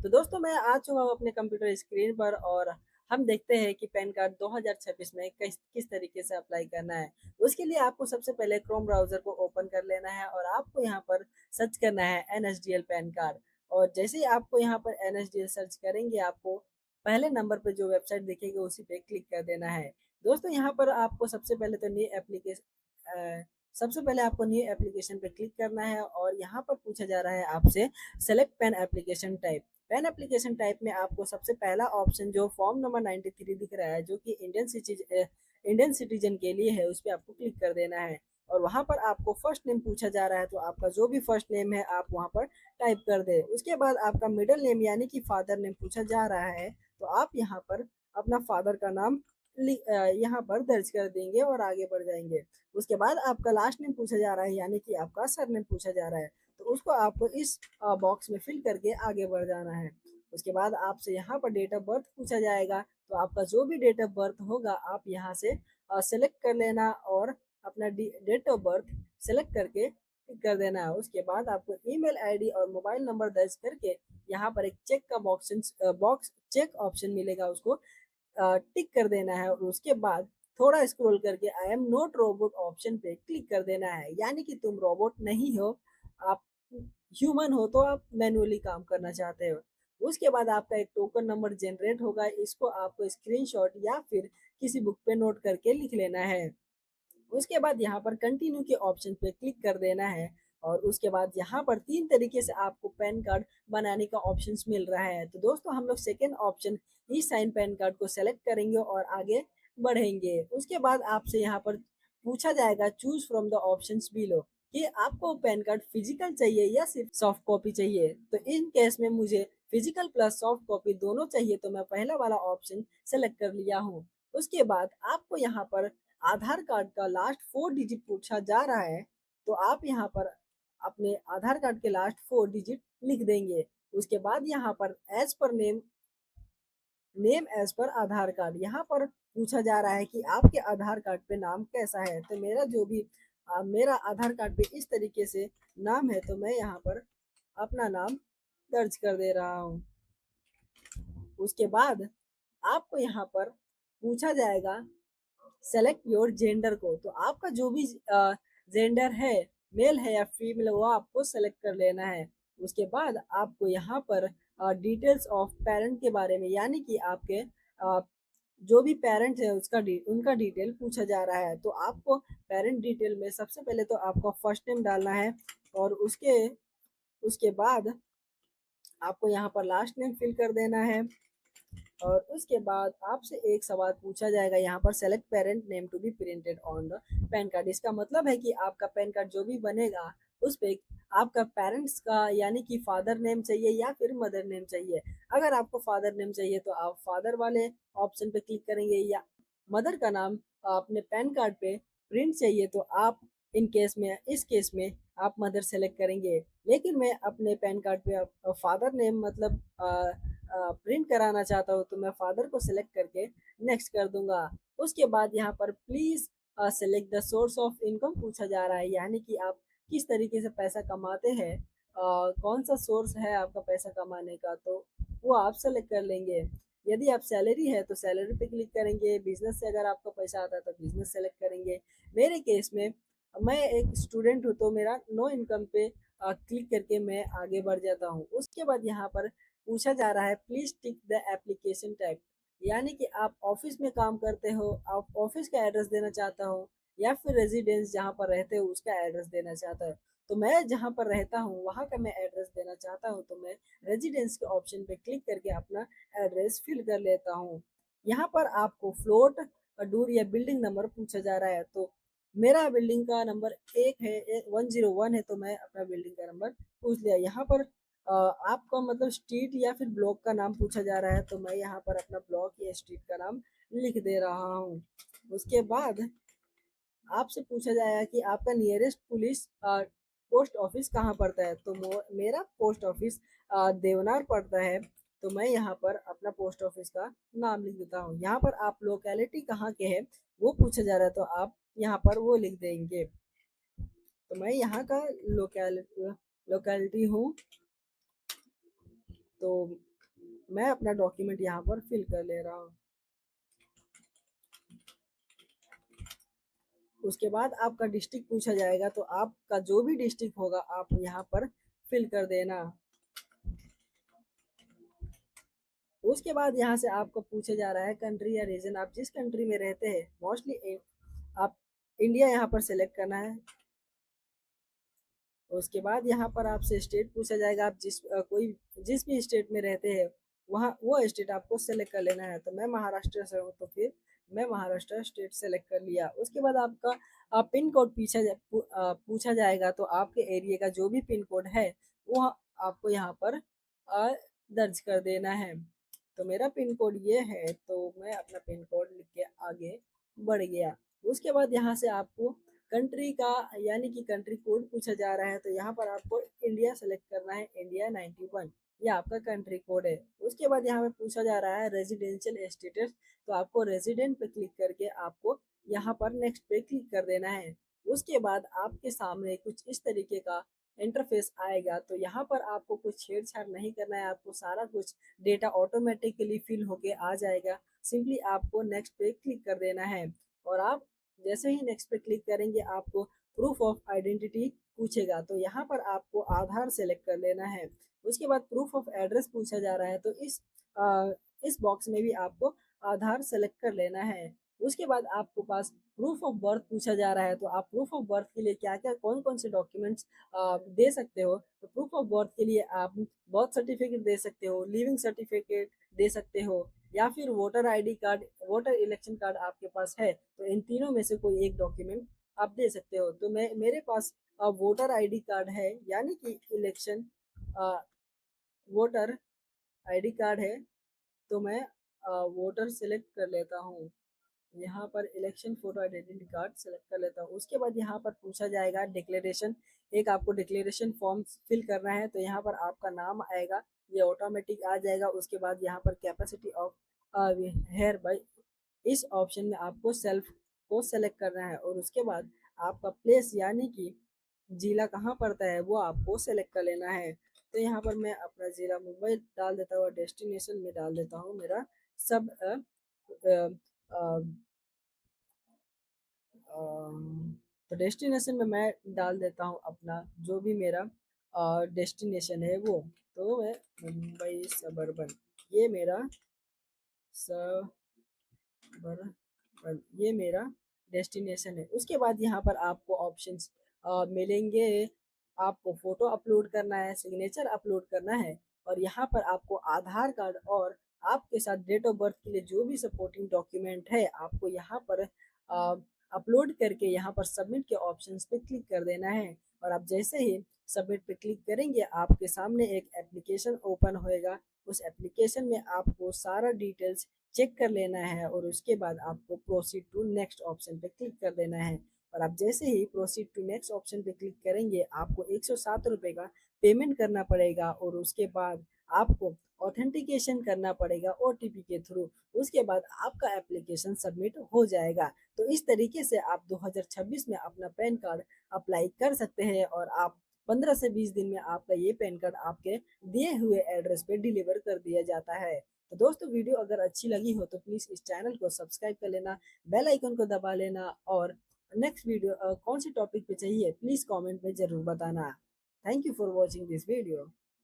तो दोस्तों मैं आ चुका हूँ अपने कंप्यूटर स्क्रीन पर और हम देखते हैं कि पैन कार्ड 2026 में किस किस तरीके से अप्लाई करना है। उसके लिए आपको सबसे पहले क्रोम ब्राउज़र को ओपन कर लेना है और आपको यहाँ पर सर्च करना है एनएसडीएल पैन कार्ड। और जैसे ही आपको यहाँ पर एनएसडीएल सर्च करेंगे, आपको पहले नंबर पर जो वेबसाइट दिखेगी उसी पे क्लिक कर देना है। दोस्तों यहाँ पर आपको सबसे पहले आपको न्यू एप्लीकेशन पे क्लिक करना है और यहाँ पर पूछा जा रहा है आपसे select pen application type. Pen application type में आपको सबसे पहला ऑप्शन जो फॉर्म नंबर 93 दिख रहा है, जो कि इंडियन सिटीजन के लिए है, उस पर आपको क्लिक कर देना है। और वहाँ पर आपको फर्स्ट नेम पूछा जा रहा है, तो आपका जो भी फर्स्ट नेम है आप वहाँ पर टाइप कर दे। उसके बाद आपका मिडिल नेम यानी कि फादर नेम पूछा जा रहा है, तो आप यहाँ पर अपना फादर का नाम यहाँ पर दर्ज कर देंगे और आगे बढ़ जाएंगे। उसके बाद आपका लास्ट नेम पूछा जा रहा है यानी कि आपका सर नेम पूछा जा रहा है, तो उसको आपको इस बॉक्स में फिल करके आगे बढ़ जाना है। उसके बाद आपसे यहाँ पर डेट ऑफ बर्थ पूछा जाएगा, तो आपका जो भी डेट ऑफ बर्थ होगा आप यहाँ से सेलेक्ट कर लेना और अपना डेट ऑफ बर्थ सेलेक्ट करके टिक कर देना है। उसके बाद आपको ईमेल आईडी और मोबाइल नंबर दर्ज करके यहाँ पर एक चेक का बॉक्स चेक ऑप्शन मिलेगा, उसको टिक कर देना है। और उसके बाद थोड़ा स्क्रॉल करके I am not robot option पे क्लिक कर देना है, यानी कि तुम रोबोट नहीं हो, आप ह्यूमन हो, तो आप मैनुअली काम करना चाहते हो। उसके बाद आपका एक टोकन नंबर जनरेट होगा, इसको आपको स्क्रीनशॉट या फिर किसी बुक पे नोट करके लिख लेना है। उसके बाद यहाँ पर कंटिन्यू के ऑप्शन पे क्लिक कर देना है। और उसके बाद यहाँ पर 3 तरीके से आपको पैन कार्ड बनाने का ऑप्शंस मिल रहा है। तो दोस्तों हम लोग second option e sign PAN card को सेलेक्ट करेंगे और आगे बढ़ेंगे। उसके बाद आपसे यहाँ पर पूछा जाएगा choose from the options below, कि आपको पैन कार्ड फिजिकल चाहिए या सिर्फ सॉफ्ट कॉपी चाहिए। तो इन केस में मुझे फिजिकल प्लस सॉफ्ट कॉपी दोनों चाहिए, तो मैं पहला वाला ऑप्शन सेलेक्ट कर लिया हूँ। उसके बाद आपको यहाँ पर आधार कार्ड का लास्ट 4 डिजिट पूछा जा रहा है, तो आप यहाँ पर अपने आधार कार्ड के लास्ट 4 डिजिट लिख देंगे। उसके बाद यहाँ पर as per name as per आधार कार्ड, यहाँ पर पूछा जा रहा है कि आपके आधार कार्ड पे नाम कैसा है। तो मेरा आधार कार्ड पे इस तरीके से नाम है, तो मैं यहाँ पर अपना नाम दर्ज कर दे रहा हूँ। उसके बाद आपको यहाँ पर पूछा जाएगा सेलेक्ट योर जेंडर को, तो आपका जो भी जेंडर है, मेल है या फीमेल, वो आपको सेलेक्ट कर लेना है। उसके बाद आपको यहाँ पर डिटेल्स ऑफ पेरेंट के बारे में, यानी कि आपके जो भी पेरेंट है उनका डिटेल पूछा जा रहा है। तो आपको पेरेंट डिटेल में सबसे पहले तो आपका फर्स्ट नेम डालना है और उसके उसके बाद आपको यहाँ पर लास्ट नेम फिल कर देना है। और उसके बाद आपसे एक सवाल पूछा जाएगा यहाँ पर, select parent name to be printed on the PAN card. इसका मतलब है कि आपका पैन कार्ड जो भी बनेगा उस पे आपका पेरेंट्स का यानी कि फादर नेम चाहिए या फिर मदर नेम चाहिए। अगर आपको फादर नेम चाहिए तो आप फादर वाले ऑप्शन पे क्लिक करेंगे, या मदर का नाम अपने पैन कार्ड पे प्रिंट चाहिए तो आप इस केस में आप मदर सेलेक्ट करेंगे। लेकिन मैं अपने पैन कार्ड पे फादर नेम मतलब प्रिंट कराना चाहता हूँ, तो मैं फादर को सिलेक्ट करके नेक्स्ट कर दूंगा। उसके बाद यहाँ पर please select the source of income पूछा जा रहा है, यानी कि आप किस तरीके से पैसा कमाते हैं, कौन सा सोर्स है आपका पैसा कमाने का, तो वो आप सेलेक्ट कर लेंगे। यदि आप सैलरी है तो सैलरी पे क्लिक करेंगे, बिजनेस से अगर आपको पैसा आता है तो बिजनेस सेलेक्ट करेंगे। मेरे केस में मैं एक स्टूडेंट हूँ, तो मेरा नो इनकम पे क्लिक करके मैं आगे बढ़ जाता हूँ। उसके बाद यहाँ पर पूछा जा रहा है please tick the application type, यानी कि आप ऑफिस में काम करते हो, आप ऑफिस का एड्रेस देना चाहता हो या फिर रेजिडेंस जहाँ पर रहते हो उसका एड्रेस देना चाहता है। तो मैं जहाँ पर रहता हूँ वहाँ का मैं एड्रेस देना चाहता हूँ, तो मैं रेजिडेंस के ऑप्शन पे क्लिक करके अपना एड्रेस फिल कर लेता हूँ। यहाँ पर आपको फ्लोट डूर या बिल्डिंग नंबर पूछा जा रहा है, तो मेरा बिल्डिंग का नंबर 101 है, तो मैं अपना बिल्डिंग का नंबर पूछ लिया। यहाँ पर आपका मतलब स्ट्रीट या फिर ब्लॉक का नाम पूछा जा रहा है, तो मैं यहाँ पर अपना ब्लॉक या स्ट्रीट का नाम लिख दे रहा हूँ। उसके बाद आपसे पूछा जाएगा कि आपका नियरेस्ट पुलिस पोस्ट ऑफिस कहाँ पड़ता है, तो मेरा पोस्ट ऑफिस देवनार पड़ता है, तो मैं यहाँ पर अपना पोस्ट ऑफिस का नाम लिख देता हूँ। यहाँ पर आप लोकेलिटी कहाँ के हैं वो पूछा जा रहा है, तो आप यहाँ पर वो लिख देंगे। तो मैं यहाँ का लोकेलिटी हूँ, तो मैं अपना डॉक्यूमेंट यहाँ पर फिल कर ले रहा हूँ। उसके बाद आपका डिस्ट्रिक्ट पूछा जाएगा, तो आपका जो भी डिस्ट्रिक्ट होगा आप यहाँ पर फिल कर देना। उसके बाद यहाँ से आपको पूछा जा रहा है कंट्री या रीजन, आप जिस कंट्री में रहते हैं, मोस्टली आप इंडिया यहाँ पर सिलेक्ट करना है। उसके बाद यहाँ पर आपसे स्टेट पूछा जाएगा, आप जिस भी स्टेट में रहते हैं वहाँ वो स्टेट आपको सेलेक्ट कर लेना है। तो मैं महाराष्ट्र से हूँ, तो फिर मैं महाराष्ट्र स्टेट सेलेक्ट कर लिया। उसके बाद आपका पिन कोड पूछा जाएगा, तो आपके एरिया का जो भी पिन कोड है वो आपको यहाँ पर दर्ज कर देना है। तो मेरा पिन कोड ये है, तो मैं अपना पिन कोड लिख के आगे बढ़ गया। उसके बाद यहाँ से आपको कंट्री का यानी कि कंट्री कोड पूछा जा रहा है, तो यहाँ पर आपको इंडिया सेलेक्ट करना है, इंडिया 91 ये आपका कंट्री कोड है। उसके बाद यहाँ पे पूछा जा रहा है रेजिडेंशियल स्टेटस, तो आपको रेजिडेंट पे क्लिक करके आपको यहाँ पर नेक्स्ट पे क्लिक कर देना है। उसके बाद आपके सामने कुछ इस तरीके का इंटरफेस आएगा, तो यहाँ पर आपको कुछ छेड़छाड़ नहीं करना है, आपको सारा कुछ डेटा ऑटोमेटिकली फिल होके आ जाएगा। सिंपली आपको नेक्स्ट पे क्लिक कर देना है, और आप जैसे ही नेक्स्ट पे क्लिक करेंगे आपको प्रूफ ऑफ आइडेंटिटी पूछेगा, तो यहाँ पर आपको आधार सेलेक्ट कर लेना है। उसके बाद प्रूफ ऑफ एड्रेस पूछा जा रहा है, तो इस बॉक्स में भी आपको आधार सेलेक्ट कर लेना है। उसके बाद आपको पास प्रूफ ऑफ बर्थ पूछा जा रहा है, तो आप प्रूफ ऑफ बर्थ के लिए क्या क्या कौन कौन से डॉक्यूमेंट्स दे सकते हो। तो प्रूफ ऑफ बर्थ के लिए आप बर्थ सर्टिफिकेट दे सकते हो, लिविंग सर्टिफिकेट दे सकते हो, या फिर voter ID card, voter election card आपके पास है तो इन तीनों में से कोई एक डॉक्यूमेंट आप दे सकते हो। तो मेरे पास वोटर आईडी कार्ड है, यानी कि इलेक्शन वोटर आईडी कार्ड है, तो मैं वोटर सेलेक्ट कर लेता हूँ। यहाँ पर election photo identity card select कर लेता हूँ। उसके बाद यहाँ पर पूछा जाएगा डिक्लेरेशन, एक आपको डिक्लेरेशन फॉर्म फिल करना है, तो यहाँ पर आपका नाम आएगा, ये ऑटोमेटिक आ जाएगा। उसके बाद यहाँ पर कैपेसिटी ऑफ हेयर बाई, इस ऑप्शन में आपको सेल्फ को सेलेक्ट करना है, और उसके बाद आपका प्लेस यानी कि जिला कहाँ पड़ता है वो आपको सेलेक्ट कर लेना है। तो यहाँ पर मैं अपना जिला मुंबई डाल देता हूँ, और डेस्टिनेशन में डाल देता हूँ मेरा सब अ, तो डेस्टिनेशन में मैं डाल देता हूँ अपना जो भी मेरा डेस्टिनेशन है वो, तो मैं मुंबई सबर्बन, ये मेरा सबर्बन, ये मेरा डेस्टिनेशन है। उसके बाद यहाँ पर आपको ऑप्शंस मिलेंगे, आपको फोटो अपलोड करना है, सिग्नेचर अपलोड करना है, और यहाँ पर आपको आधार कार्ड और आपके साथ डेट ऑफ बर्थ के लिए जो भी सपोर्टिंग डॉक्यूमेंट है आपको यहाँ पर अपलोड करके यहाँ पर सबमिट के ऑप्शंस पे क्लिक कर देना है। और आप जैसे ही सबमिट पे क्लिक करेंगे आपके सामने एक एप्लीकेशन ओपन होएगा, उस एप्लीकेशन में आपको सारा डिटेल्स चेक कर लेना है, और उसके बाद आपको प्रोसीड टू नेक्स्ट ऑप्शन पे क्लिक कर देना है। और आप जैसे ही प्रोसीड टू नेक्स्ट ऑप्शन पे क्लिक करेंगे आपको 107 रुपये का पेमेंट करना पड़ेगा, और उसके बाद आपको ऑथेंटिकेशन करना पड़ेगा ओटीपी के थ्रू। उसके बाद आपका एप्लीकेशन सबमिट हो जाएगा। तो इस तरीके से आप 2026 में अपना पैन कार्ड अप्लाई कर सकते हैं, और आप 15 से 20 दिन में आपका ये पैन कार्ड आपके दिए हुए एड्रेस पे डिलीवर कर दिया जाता है। तो दोस्तों वीडियो अगर अच्छी लगी हो तो प्लीज़ इस चैनल को सब्सक्राइब कर लेना, बेल आइकन को दबा लेना, और नेक्स्ट वीडियो कौन सी टॉपिक पे चाहिए प्लीज़ कमेंट में ज़रूर बताना। Thank you for watching this video.